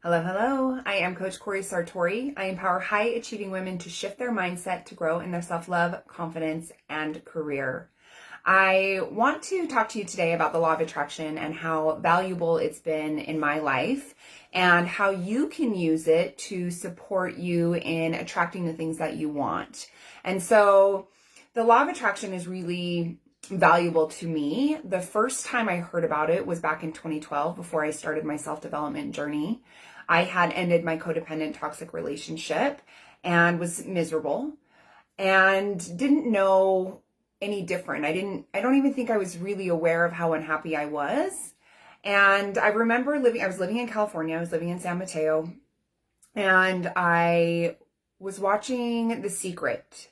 Hello, hello. I am Coach Cori Sartori. I empower high achieving women to shift their mindset to grow in their self-love, confidence, and career. I want to talk to you today about the law of attraction and how valuable it's been in my life and how you can use it to support you in attracting the things that you want. And so the law of attraction is really valuable to me. The first time I heard about it was back in 2012 before I started my self-development journey. I had ended my codependent toxic relationship and was miserable and didn't know any different. I don't even think I was really aware of how unhappy I was. And I remember I was living in California. I was living in San Mateo, and I was watching The Secret.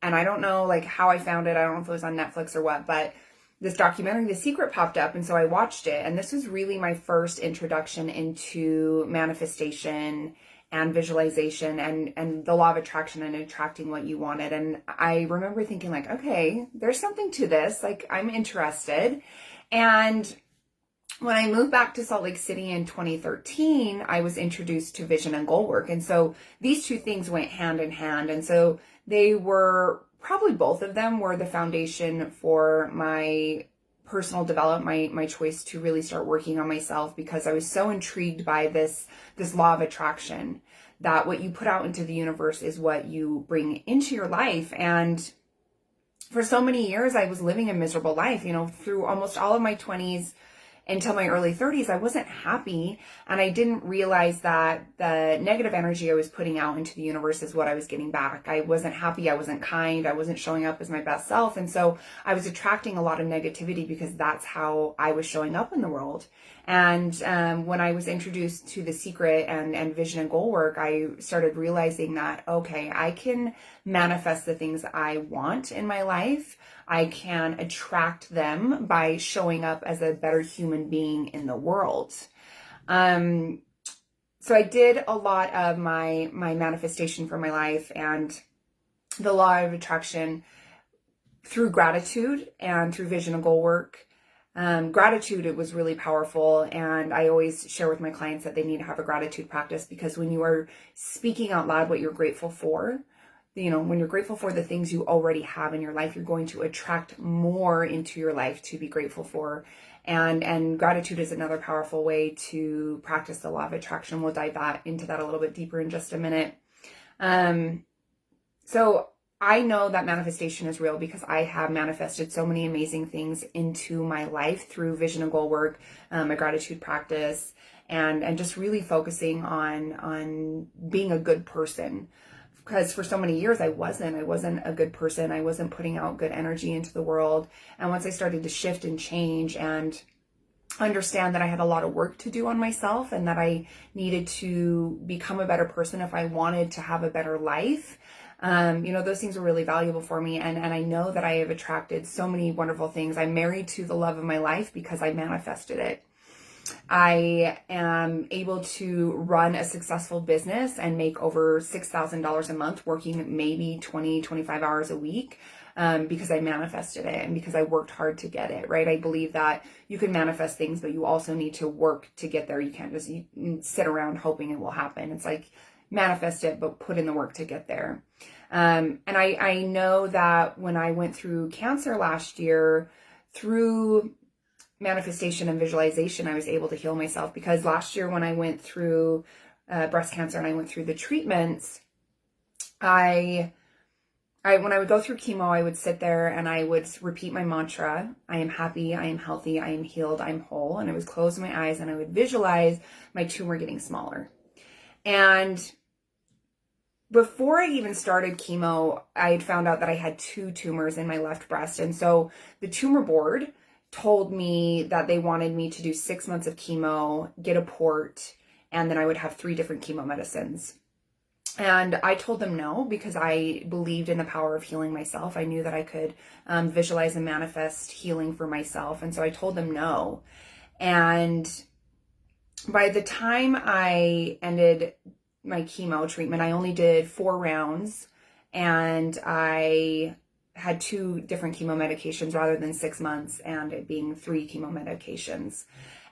And I don't know how I found it. I don't know if it was on Netflix or what, but this documentary, The Secret, popped up. And so I watched it. And this was really my first introduction into manifestation and visualization and the law of attraction and attracting what you wanted. And I remember thinking okay, there's something to this. I'm interested. And when I moved back to Salt Lake City in 2013, I was introduced to vision and goal work. And so these two things went hand in hand. And so they were probably both of them were the foundation for my personal development, my choice to really start working on myself, because I was so intrigued by this law of attraction, that what you put out into the universe is what you bring into your life. And for so many years, I was living a miserable life, through almost all of my 20s until my early 30s, I wasn't happy. And I didn't realize that the negative energy I was putting out into the universe is what I was getting back. I wasn't happy. I wasn't kind. I wasn't showing up as my best self. And so I was attracting a lot of negativity because that's how I was showing up in the world. And when I was introduced to The Secret and vision and goal work, I started realizing that, okay, I can manifest the things I want in my life. I can attract them by showing up as a better human being in the world. So I did a lot of my manifestation for my life and the law of attraction through gratitude and through vision and goal work. Gratitude, it was really powerful. And I always share with my clients that they need to have a gratitude practice, because when you are speaking out loud what you're grateful for, when you're grateful for the things you already have in your life, you're going to attract more into your life to be grateful for. And gratitude is another powerful way to practice the law of attraction. We'll dive into that a little bit deeper in just a minute. So I know that manifestation is real because I have manifested so many amazing things into my life through vision and goal work, my gratitude practice, and just really focusing on being a good person. Because for so many years, I wasn't a good person. I wasn't putting out good energy into the world. And once I started to shift and change and understand that I had a lot of work to do on myself and that I needed to become a better person if I wanted to have a better life, those things were really valuable for me. And I know that I have attracted so many wonderful things. I'm married to the love of my life because I manifested it. I am able to run a successful business and make over $6,000 a month working maybe 20, 25 hours a week because I manifested it and because I worked hard to get it, right? I believe that you can manifest things, but you also need to work to get there. You can't just sit around hoping it will happen. It's manifest it, but put in the work to get there. And I know that when I went through cancer last year, through manifestation and visualization, I was able to heal myself, because last year when I went through breast cancer and I went through the treatments, I when I would go through chemo, I would sit there and I would repeat my mantra: I am happy, I am healthy, I am healed, I'm whole. And I would close my eyes and I would visualize my tumor getting smaller. And before I even started chemo, I had found out that I had 2 tumors in my left breast. And so the tumor board told me that they wanted me to do 6 months of chemo, get a port, and then I would have 3 different chemo medicines. And I told them no, because I believed in the power of healing myself. I knew that I could visualize and manifest healing for myself. And so I told them no. And by the time I ended my chemo treatment, I only did 4 rounds, and I had 2 different chemo medications rather than 6 months and it being 3 chemo medications.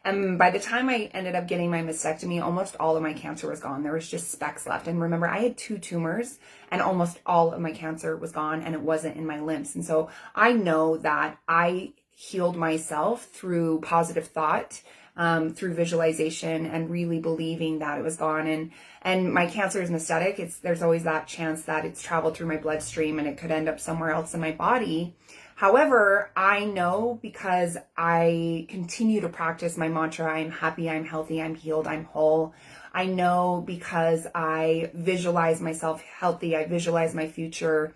And by the time I ended up getting my mastectomy, almost all of my cancer was gone. There was just specks left. And remember, I had 2 tumors and almost all of my cancer was gone, and it wasn't in my lymph. And so I know that I healed myself through positive thought, through visualization, and really believing that it was gone. And my cancer is metastatic. There's always that chance that it's traveled through my bloodstream and it could end up somewhere else in my body. However, I know, because I continue to practice my mantra, I'm happy, I'm healthy, I'm healed, I'm whole. I know, because I visualize myself healthy, I visualize my future,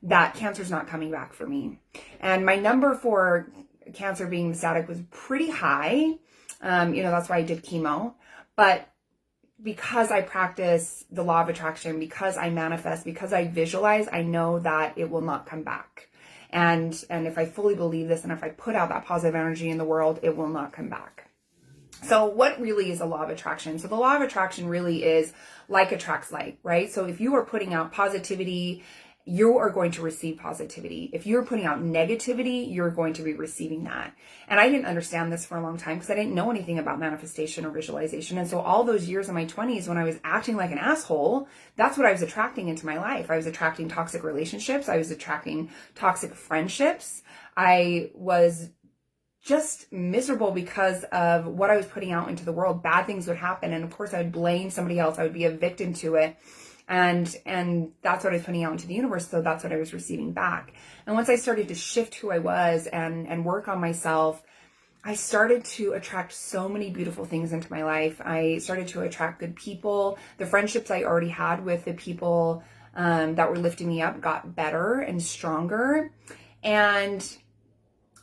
that cancer's not coming back for me. And my number for cancer being metastatic was pretty high. That's why I did chemo. But because I practice the law of attraction, because I manifest, because I visualize, I know that it will not come back. And if I fully believe this, and if I put out that positive energy in the world, it will not come back. So what really is the law of attraction? So the law of attraction really is like attracts like, right? So if you are putting out positivity, you are going to receive positivity. If you're putting out negativity, you're going to be receiving that. And I didn't understand this for a long time because I didn't know anything about manifestation or visualization. And so all those years in my 20s when I was acting like an asshole, that's what I was attracting into my life. I was attracting toxic relationships. I was attracting toxic friendships. I was just miserable because of what I was putting out into the world. Bad things would happen. And of course I would blame somebody else. I would be a victim to it. And that's what I was putting out into the universe. So that's what I was receiving back. And once I started to shift who I was and work on myself, I started to attract so many beautiful things into my life. I started to attract good people. The friendships I already had with the people that were lifting me up got better and stronger. And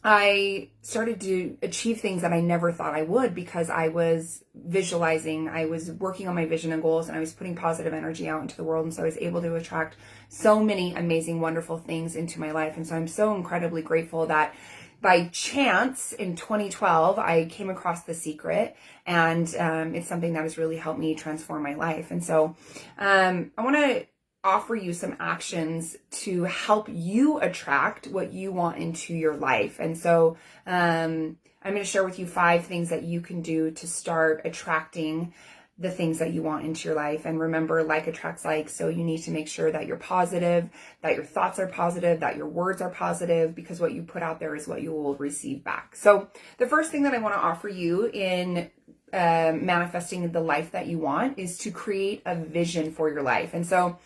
I started to achieve things that I never thought I would, because I was visualizing, I was working on my vision and goals, and I was putting positive energy out into the world. And so I was able to attract so many amazing, wonderful things into my life. And so I'm so incredibly grateful that by chance in 2012, I came across The Secret, and it's something that has really helped me transform my life. And so I want to offer you some actions to help you attract what you want into your life. And so I'm going to share with you 5 things that you can do to start attracting the things that you want into your life. And remember, like attracts like, so you need to make sure that you're positive, that your thoughts are positive, that your words are positive, because what you put out there is what you will receive back. So the first thing that I want to offer you in manifesting the life that you want is to create a vision for your life. And so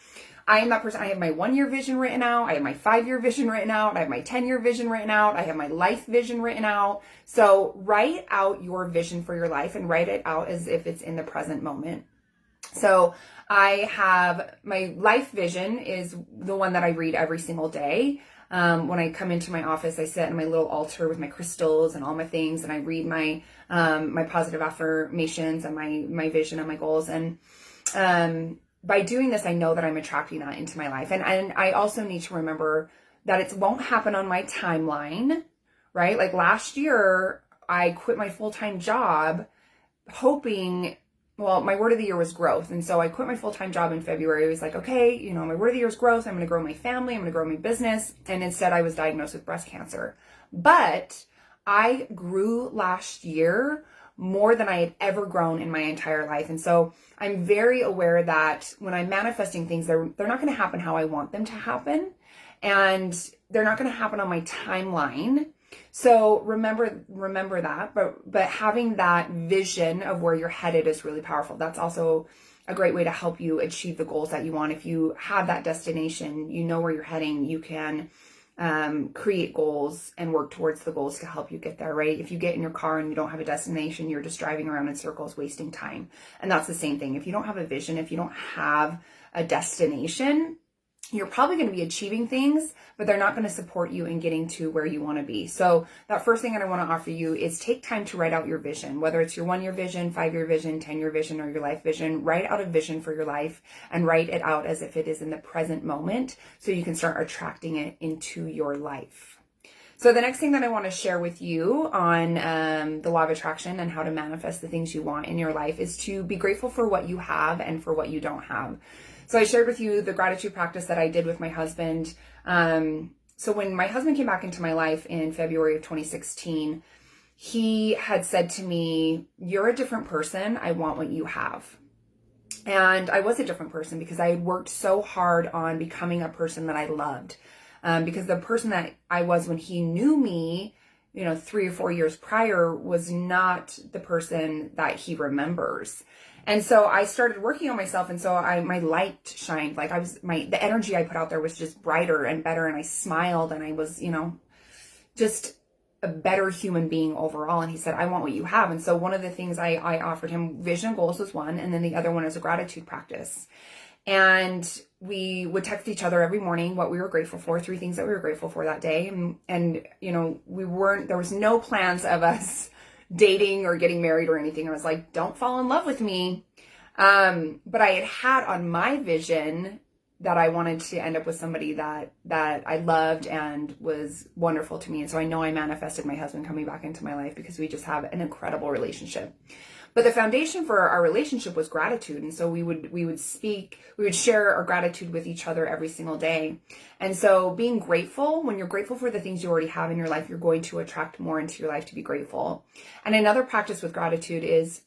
I am that person. I have my 1-year vision written out. I have my 5-year vision written out. I have my 10-year vision written out. I have my life vision written out. So write out your vision for your life and write it out as if it's in the present moment. So I have my life vision is the one that I read every single day. When I come into my office, I sit in my little altar with my crystals and all my things, and I read my my positive affirmations and my vision and my goals. And by doing this, I know that I'm attracting that into my life. And I also need to remember that it won't happen on my timeline, right? Like last year, I quit my full-time job hoping, well, my word of the year was growth. And so I quit my full-time job in February. I was like, okay, my word of the year is growth. I'm going to grow my family. I'm going to grow my business. And instead I was diagnosed with breast cancer. But I grew last year more than I had ever grown in my entire life. And so I'm very aware that when I'm manifesting things, they're not going to happen how I want them to happen. And they're not going to happen on my timeline. So remember that, but having that vision of where you're headed is really powerful. That's also a great way to help you achieve the goals that you want. If you have that destination, you know where you're heading, you can create goals and work towards the goals to help you get there, right? If you get in your car and you don't have a destination, you're just driving around in circles, wasting time. And that's the same thing. If you don't have a vision, if you don't have a destination, you're probably going to be achieving things, but they're not going to support you in getting to where you want to be. So that first thing that I want to offer you is take time to write out your vision, whether it's your 1-year vision, 5-year vision, 10-year vision, or your life vision. Write out a vision for your life and write it out as if it is in the present moment so you can start attracting it into your life. So the next thing that I want to share with you on the law of attraction and how to manifest the things you want in your life is to be grateful for what you have and for what you don't have. So I shared with you the gratitude practice that I did with my husband. So when my husband came back into my life in February of 2016, he had said to me, "You're a different person. I want what you have." And I was a different person because I had worked so hard on becoming a person that I loved. Because the person that I was when he knew me, 3 or 4 years prior, was not the person that he remembers. And so I started working on myself. And so my light shined. Like the energy I put out there was just brighter and better. And I smiled and I was, just a better human being overall. And he said, "I want what you have." And so one of the things I offered him, vision and goals was one. And then the other one is a gratitude practice. And we would text each other every morning what we were grateful for, 3 things that we were grateful for that day. And there was no plans of us dating or getting married or anything. I was like, "Don't fall in love with me." But I had on my vision that I wanted to end up with somebody that I loved and was wonderful to me. And so I know I manifested my husband coming back into my life because we just have an incredible relationship. But the foundation for our relationship was gratitude. And so we would share our gratitude with each other every single day. And so being grateful, when you're grateful for the things you already have in your life, you're going to attract more into your life to be grateful. And another practice with gratitude is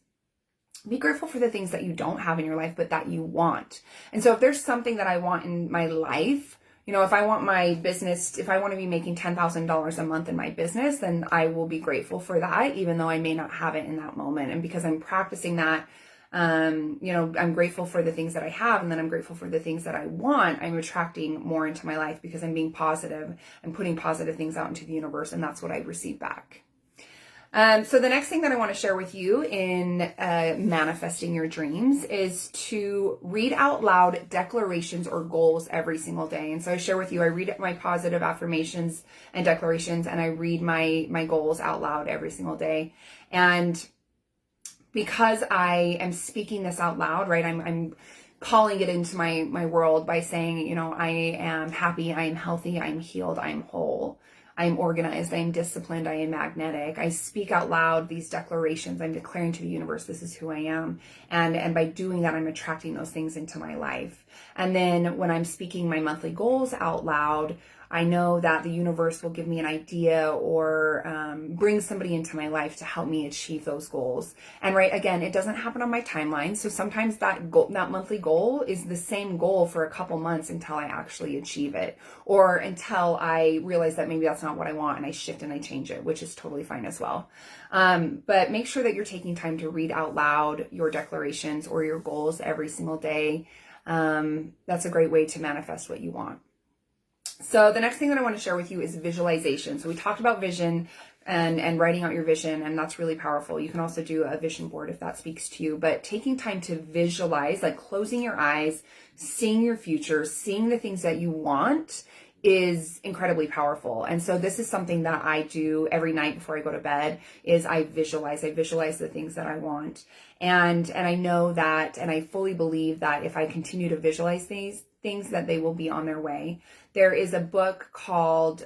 be grateful for the things that you don't have in your life, but that you want. And so if there's something that I want in my life, if I want my business, if I want to be making $10,000 a month in my business, then I will be grateful for that, even though I may not have it in that moment. And because I'm practicing that, I'm grateful for the things that I have, and then I'm grateful for the things that I want. I'm attracting more into my life because I'm being positive and putting positive things out into the universe, and that's what I receive back. So the next thing that I want to share with you in manifesting your dreams is to read out loud declarations or goals every single day. And so I share with you, I read my positive affirmations and declarations, and I read my goals out loud every single day. And because I am speaking this out loud, right, I'm calling it into my world by saying, I am happy, I am healthy, I am healed, I am whole. I am organized, I am disciplined, I am magnetic. I speak out loud these declarations. I'm declaring to the universe, this is who I am. And by doing that, I'm attracting those things into my life. And then when I'm speaking my monthly goals out loud, I know that the universe will give me an idea or bring somebody into my life to help me achieve those goals. And right, again, it doesn't happen on my timeline. So sometimes that monthly goal is the same goal for a couple months until I actually achieve it, or until I realize that maybe that's not what I want and I shift and I change it, which is totally fine as well. But make sure that you're taking time to read out loud your declarations or your goals every single day. That's a great way to manifest what you want. So the next thing that I want to share with you is visualization. So we talked about vision and writing out your vision, and that's really powerful. You can also do a vision board if that speaks to you, but taking time to visualize, like closing your eyes, seeing your future, seeing the things that you want, is incredibly powerful. And so this is something that I do every night before I go to bed, is I visualize the things that I want. And I know that, and I fully believe that if I continue to visualize these things, that they will be on their way. There is a book called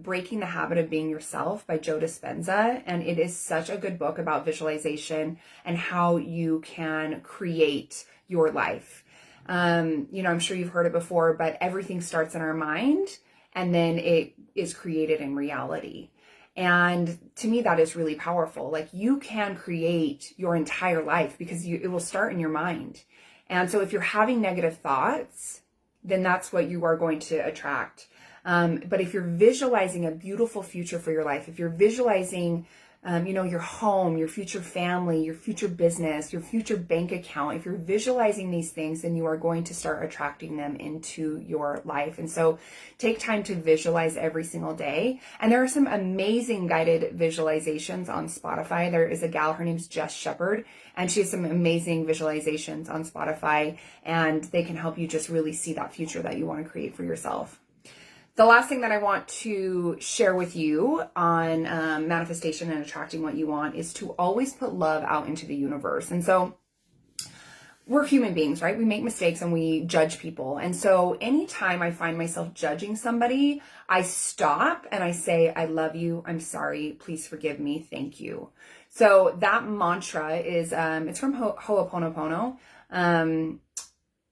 Breaking the Habit of Being Yourself by Joe Dispenza, and it is such a good book about visualization and how you can create your life. I'm sure you've heard it before, but everything starts in our mind and then it is created in reality. And to me, that is really powerful. Like, you can create your entire life because it will start in your mind. And so if you're having negative thoughts, then that's what you are going to attract. But if you're visualizing a beautiful future for your life, if you're visualizing, your home, your future family, your future business, your future bank account, if you're visualizing these things, then you are going to start attracting them into your life. And so take time to visualize every single day. And there are some amazing guided visualizations on Spotify. There is a gal, her name's Jess Shepherd, and she has some amazing visualizations on Spotify, and they can help you just really see that future that you want to create for yourself. The last thing that I want to share with you on manifestation and attracting what you want is to always put love out into the universe. And so we're human beings, right? We make mistakes and we judge people. And so anytime I find myself judging somebody, I stop and I say, I love you. I'm sorry. Please forgive me. Thank you. So that mantra is, it's from Ho'oponopono. And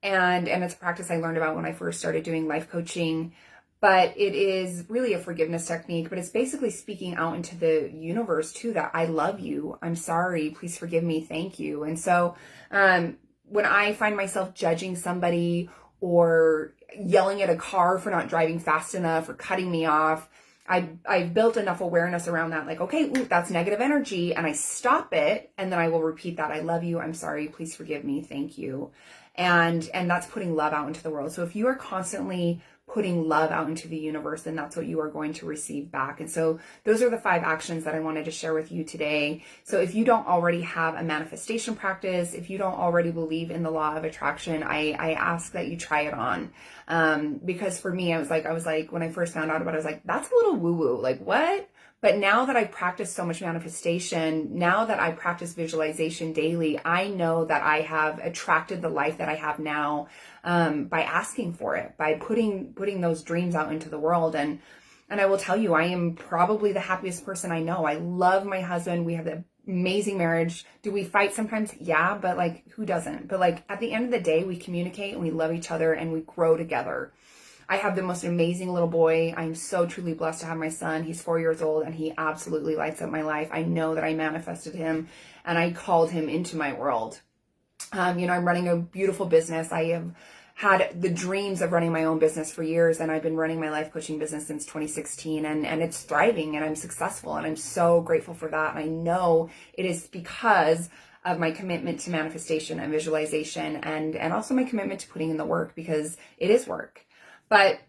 it's a practice I learned about when I first started doing life coaching. but it is really a forgiveness technique, but it's basically speaking out into the universe too, that I love you, I'm sorry, please forgive me, thank you. And so when I find myself judging somebody or yelling at a car for not driving fast enough or cutting me off, I've built enough awareness around that, like, okay, ooh, that's negative energy, and I stop it, and then I will repeat that. I love you, I'm sorry, please forgive me, thank you. And that's putting love out into the world. So if you are constantly putting love out into the universe, then that's what you are going to receive back. And so those are the 5 actions that I wanted to share with you today. So if you don't already have a manifestation practice, if you don't already believe in the law of attraction, I ask that you try it on. Because for me, I was like, when I first found out about it, I was like, that's a little woo-woo, like what? But now that I practice so much manifestation, now that I practice visualization daily, I know that I have attracted the life that I have now by asking for it, by putting those dreams out into the world. And I will tell you, I am probably the happiest person I know. I love my husband. We have an amazing marriage. Do we fight sometimes? Yeah, but like, who doesn't? But like, at the end of the day, we communicate and we love each other and we grow together. I have the most amazing little boy. I'm so truly blessed to have my son. He's 4 years old and he absolutely lights up my life. I know that I manifested him and I called him into my world. I'm running a beautiful business. I have had the dreams of running my own business for years, and I've been running my life coaching business since 2016, and it's thriving and I'm successful, and I'm so grateful for that. And I know it is because of my commitment to manifestation and visualization, and also my commitment to putting in the work, because it is work. But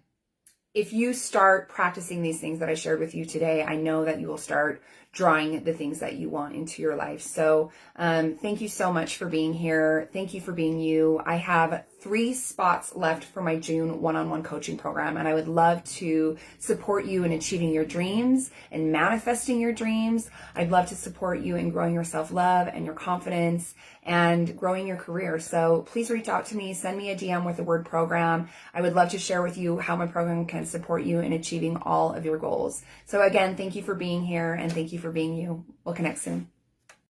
if you start practicing these things that I shared with you today, I know that you will start drawing the things that you want into your life. So thank you so much for being here. Thank you for being you. I have 3 spots left for my June one-on-one coaching program, and I would love to support you in achieving your dreams and manifesting your dreams. I'd love to support you in growing your self-love and your confidence and growing your career. So please reach out to me, send me a DM with the word program. I would love to share with you how my program can support you in achieving all of your goals. So again, thank you for being here and thank you for being you. We'll connect soon.